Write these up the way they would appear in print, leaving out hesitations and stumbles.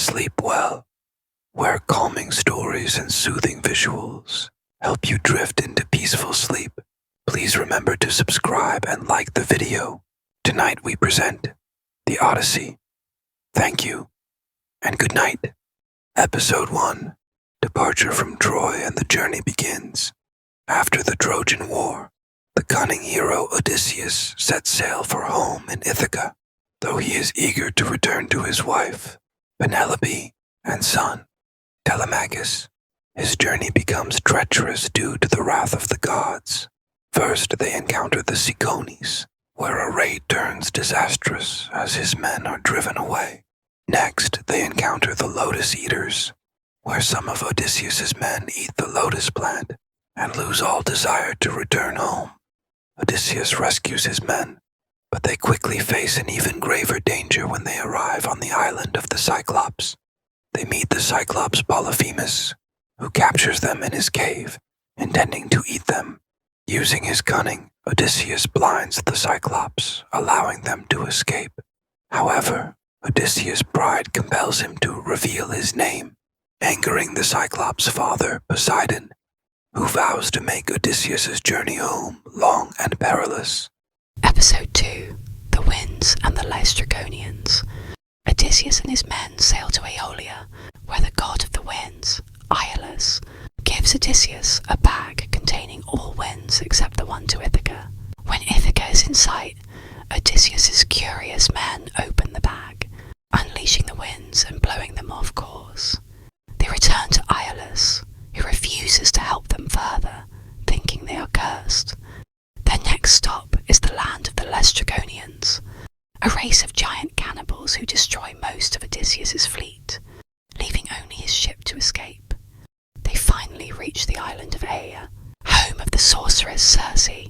sleep well, where calming stories and soothing visuals help you drift into peaceful sleep. Please remember to subscribe and like the video. Tonight we present the Odyssey. Thank you, and good night. Episode 1. Departure from Troy and the journey begins. After the Trojan War, the cunning hero Odysseus sets sail for home in Ithaca. Though he is eager to return to his wife, Penelope, and son, Telemachus, his journey becomes treacherous due to the wrath of the gods. First, they encounter the Cyclops, where a raid turns disastrous as his men are driven away. Next, they encounter the Lotus Eaters, where some of Odysseus's men eat the lotus plant and lose all desire to return home. Odysseus rescues his men, but they quickly face an even graver danger when they arrive on the island of the Cyclops. They meet the Cyclops Polyphemus, who captures them in his cave, intending to eat them. Using his cunning, Odysseus blinds the Cyclops, allowing them to escape. However, Odysseus' pride compels him to reveal his name, angering the Cyclops' father, Poseidon, who vows to make Odysseus' journey home long and perilous. Episode 2. The Winds and the Laestrygonians. Odysseus and his men sail to Aeolia, where the god of the winds, Iolaus, gives Odysseus a bag containing all winds except the one to Ithaca. When Ithaca is in sight, Odysseus' curious men open the bag, unleashing the winds and blowing them off course. They return to Iolaus, who refuses to help them further, thinking they are cursed. Their next stop is the land of the Laestrygonians, a race of giant cannibals who destroy most of Odysseus' fleet, leaving only his ship to escape. They finally reach the island of Aea, home of the sorceress Circe.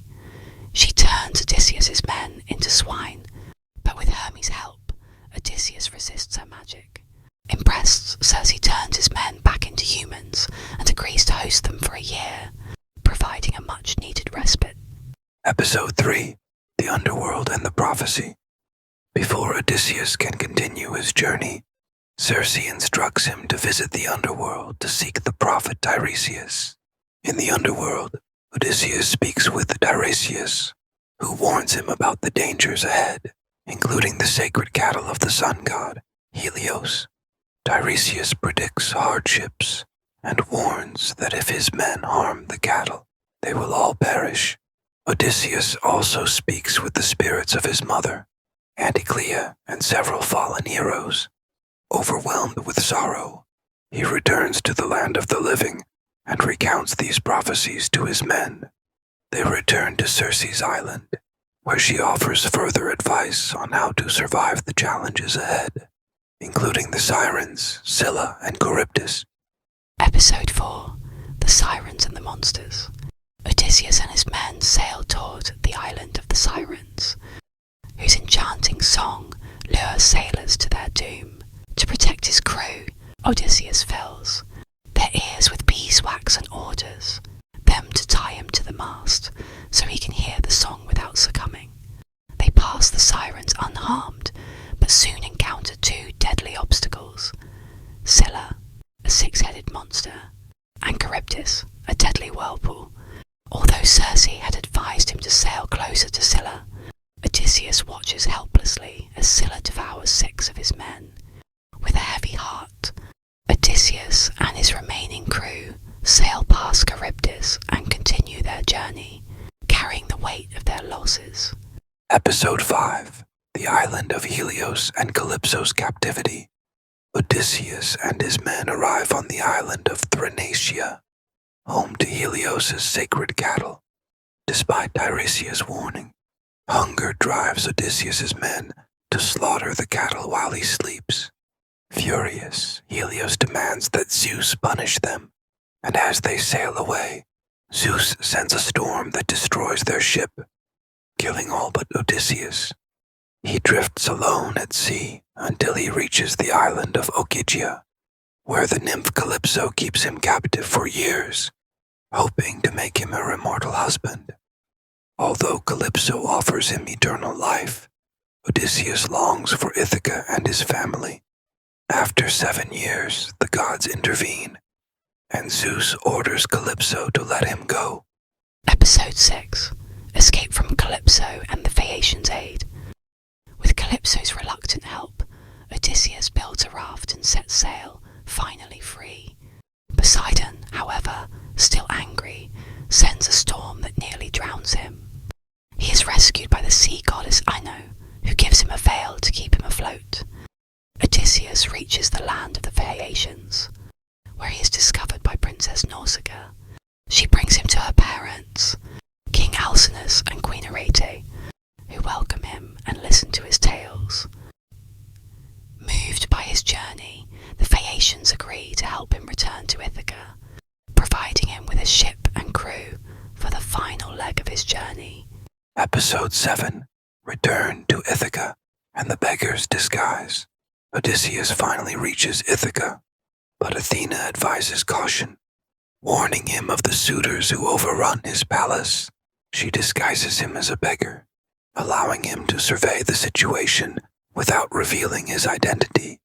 She turns Odysseus' men into swine, but with Hermes' help, Odysseus resists her magic. Impressed, Circe turns his men back into humans and agrees to host them for a year, providing a much-needed respite. Episode 3. The Underworld and the Prophecy. Before Odysseus can continue his journey, Circe instructs him to visit the underworld to seek the prophet Tiresias. In the underworld, Odysseus speaks with Tiresias, who warns him about the dangers ahead, including the sacred cattle of the sun god, Helios. Tiresias predicts hardships and warns that if his men harm the cattle, they will all perish. Odysseus also speaks with the spirits of his mother, Anticlea, and several fallen heroes. Overwhelmed with sorrow, he returns to the land of the living and recounts these prophecies to his men. They return to Circe's island, where she offers further advice on how to survive the challenges ahead, including the sirens, Scylla and Charybdis. Episode 4. The Sirens and the Monsters. Odysseus and his men sail toward the island of the Sirens, whose enchanting song lures sailors to their doom. To protect his crew, Odysseus fills their ears with beeswax and orders them to tie him to the mast so he can hear the song without succumbing. They pass the Sirens unharmed, but soon encounter two deadly obstacles: Scylla, a six-headed monster, and Charybdis, a deadly whirlpool. Although Circe had advised him to sail closer to Scylla, Odysseus watches helplessly as Scylla devours 6 of his men. With a heavy heart, Odysseus and his remaining crew sail past Charybdis and continue their journey, carrying the weight of their losses. Episode 5. The Island of Helios and Calypso's Captivity. Odysseus and his men arrive on the island of Thrinacia, home to Helios' sacred cattle. Despite Tiresias' warning, hunger drives Odysseus' men to slaughter the cattle while he sleeps. Furious, Helios demands that Zeus punish them, and as they sail away, Zeus sends a storm that destroys their ship, killing all but Odysseus. He drifts alone at sea until he reaches the island of Ogygia, where the nymph Calypso keeps him captive for years, hoping to make him her immortal husband. Although Calypso offers him eternal life, Odysseus longs for Ithaca and his family. After 7 years, the gods intervene, and Zeus orders Calypso to let him go. Episode 6. Escape from Calypso and the Phaeacians' aid. With Calypso's reluctant help, Odysseus builds a raft and sets sail, finally free. Poseidon, however, still angry, sends a storm that nearly drowns him. He is rescued by the sea goddess Ino, who gives him a veil to keep him afloat. Odysseus reaches the land of the Phaeacians, where he is discovered by Princess Nausicaa. She brings him to her parents, King Alcinous and Queen Arete, who welcome him and listen to his tales. Moved by his journey, the Phaeacians agree to help him return to Ithaca, providing him with a ship and crew for the final leg of his journey. Episode 7. Return to Ithaca and the Beggar's Disguise. Odysseus finally reaches Ithaca, but Athena advises caution, warning him of the suitors who overrun his palace. She disguises him as a beggar, allowing him to survey the situation without revealing his identity.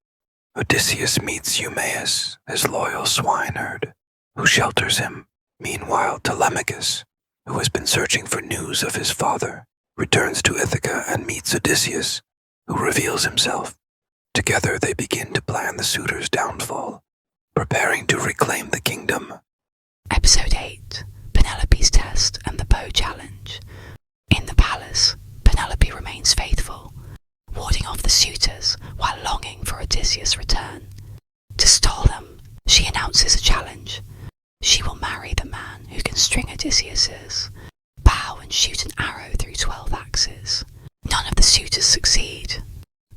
Odysseus meets Eumaeus, his loyal swineherd, who shelters him. Meanwhile, Telemachus, who has been searching for news of his father, returns to Ithaca and meets Odysseus, who reveals himself. Together they begin to plan the suitors' downfall, preparing to reclaim the kingdom. Episode 8. Penelope's Test and the Bow Challenge. In the palace, Penelope remains faithful, warding off the suitors while longing for Odysseus' return. To stall them, she announces a challenge. She will marry the man who can string Odysseus's bow and shoot an arrow through 12 axes. None of the suitors succeed,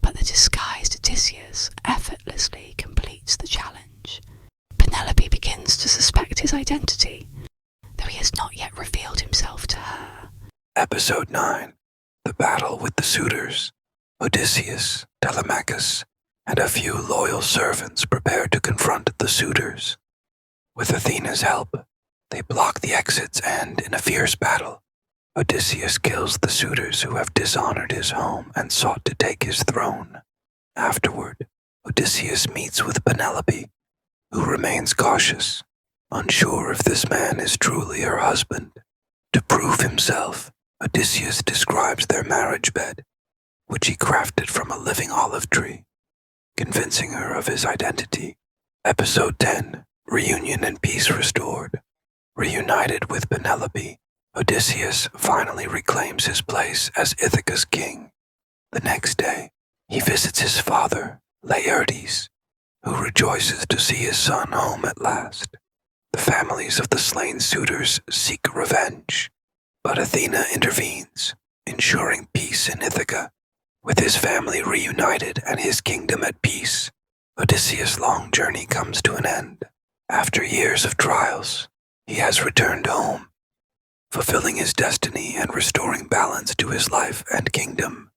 but the disguised Odysseus effortlessly completes the challenge. Penelope begins to suspect his identity, though he has not yet revealed himself to her. Episode 9. The Battle with the Suitors. Odysseus, Telemachus, and a few loyal servants prepare to confront the suitors. With Athena's help, they block the exits and, in a fierce battle, Odysseus kills the suitors who have dishonored his home and sought to take his throne. Afterward, Odysseus meets with Penelope, who remains cautious, unsure if this man is truly her husband. To prove himself, Odysseus describes their marriage bed, which he crafted from a living olive tree, convincing her of his identity. Episode 10. Reunion and peace restored. Reunited with Penelope, Odysseus finally reclaims his place as Ithaca's king. The next day, he visits his father, Laertes, who rejoices to see his son home at last. The families of the slain suitors seek revenge, but Athena intervenes, ensuring peace in Ithaca. With his family reunited and his kingdom at peace, Odysseus' long journey comes to an end. After years of trials, he has returned home, fulfilling his destiny and restoring balance to his life and kingdom.